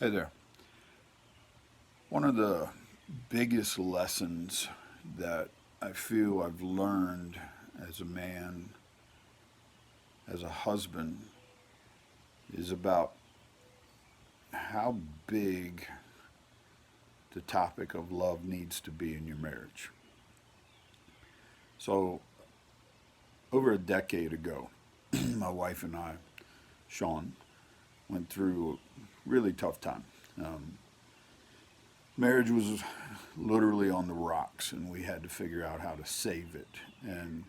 Hey there. One of the biggest lessons that I feel I've learned as a man, as a husband, is about how big the topic of love needs to be in your marriage. So, over a decade ago, my wife and I, Sean, went through a really tough time. Um, Marriage was literally on the rocks, and we had to figure out how to save it. And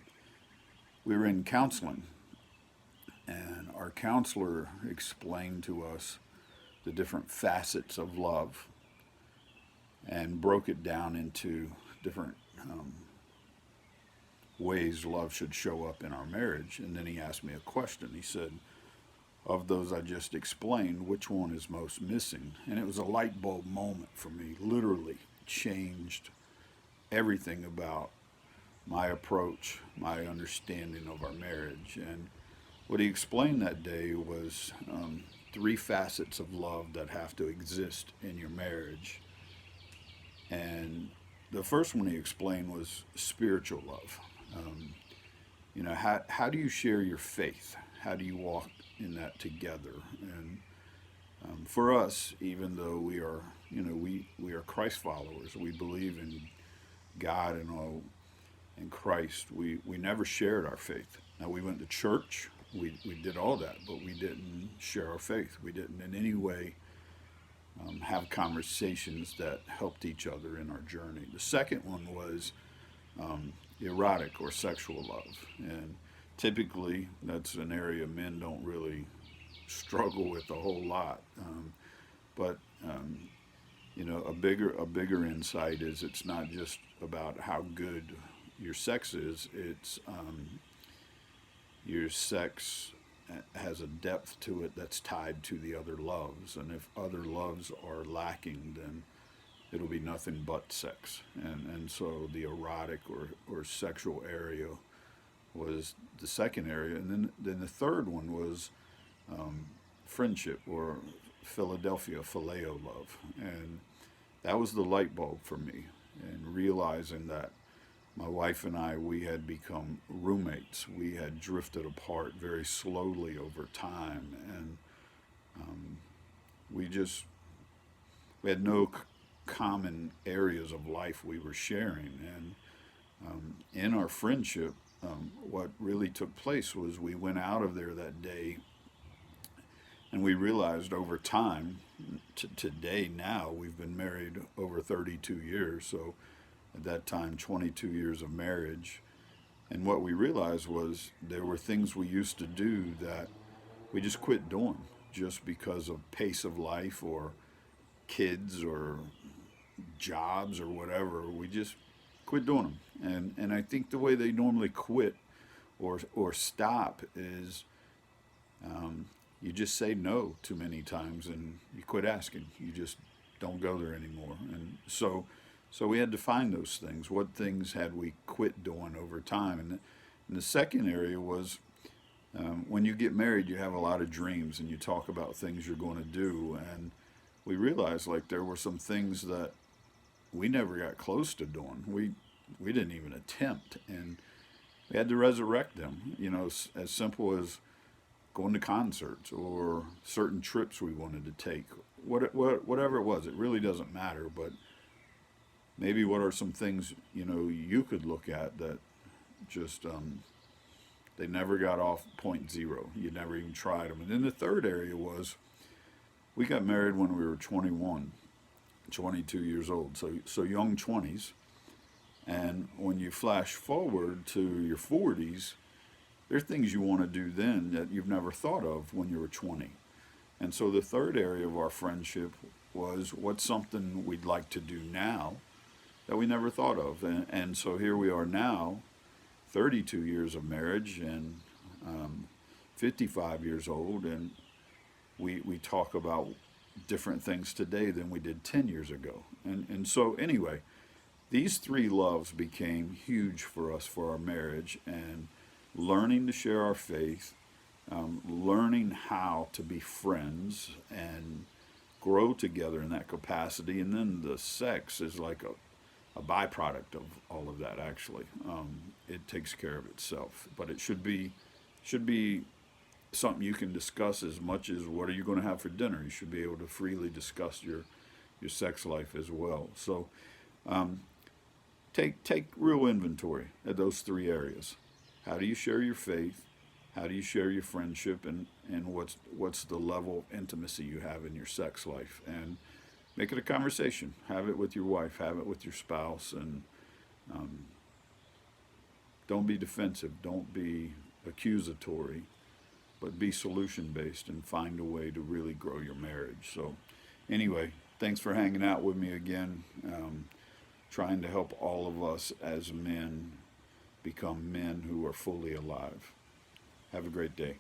we were in counseling, and our counselor explained to us the different facets of love and broke it down into different ways love should show up in our marriage. And then he asked me a question. He said, of those I just explained, which one is most missing? And it was a light bulb moment for me, literally changed everything about my approach, my understanding of our marriage. And what he explained that day was three facets of love that have to exist in your marriage. And the first one he explained was spiritual love. Um, how do you share your faith? How do you walk in that together? And for us, even though we are Christ followers, we believe in God and all in Christ. We never shared our faith. Now we went to church, we did all that, but we didn't share our faith. We didn't in any way have conversations that helped each other in our journey. The second one was erotic or sexual love, and typically that's an area men don't really struggle with a whole lot. But a bigger insight is it's not just about how good your sex is. It's your sex has a depth to it that's tied to the other loves, and if other loves are lacking, then it'll be nothing but sex. And so the erotic or sexual area was the second area, and then the third one was friendship or Philadelphia phileo love, and that was the light bulb for me, and realizing that my wife and I, we had become roommates. We had drifted apart very slowly over time, and um, we just we had no common areas of life we were sharing. And in our friendship, what really took place was we went out of there that day, and we realized over time, today now, we've been married over 32 years. So at that time, 22 years of marriage. And what we realized was there were things we used to do that we just quit doing just because of pace of life or kids or jobs or whatever. We just quit doing them. And I think the way they normally quit or stop is you just say no too many times and you quit asking. You just don't go there anymore. And so we had to find those things. What things had we quit doing over time? And the second area was when you get married, you have a lot of dreams and you talk about things you're going to do. And we realized like there were some things that we never got close to doing. We didn't even attempt, and we had to resurrect them. As simple as going to concerts or certain trips we wanted to take. Whatever it was, it really doesn't matter. But maybe what are some things you could look at that just they never got off point zero. You never even tried them. And then the third area was we got married when we were 21, 22 years old, so young 20s. And when you flash forward to your 40s, there are things you want to do then that you've never thought of when you were 20. And so the third area of our friendship was what's something we'd like to do now that we never thought of. And so here we are now, 32 years of marriage and 55 years old, and we talk about different things today than we did 10 years ago. And so, anyway, these three loves became huge for us for our marriage, and learning to share our faith, learning how to be friends, and grow together in that capacity, and then the sex is like a byproduct of all of that. Actually, it takes care of itself, but it should be something you can discuss as much as what are you going to have for dinner. You should be able to freely discuss your sex life as well. So take real inventory of those three areas. How do you share your faith? How do you share your friendship? And what's the level of intimacy you have in your sex life? And make it a conversation. Have it with your wife. Have it with your spouse. And don't be defensive. Don't be accusatory. But be solution based and find a way to really grow your marriage. So, anyway, thanks for hanging out with me again. Trying to help all of us as men become men who are fully alive. Have a great day.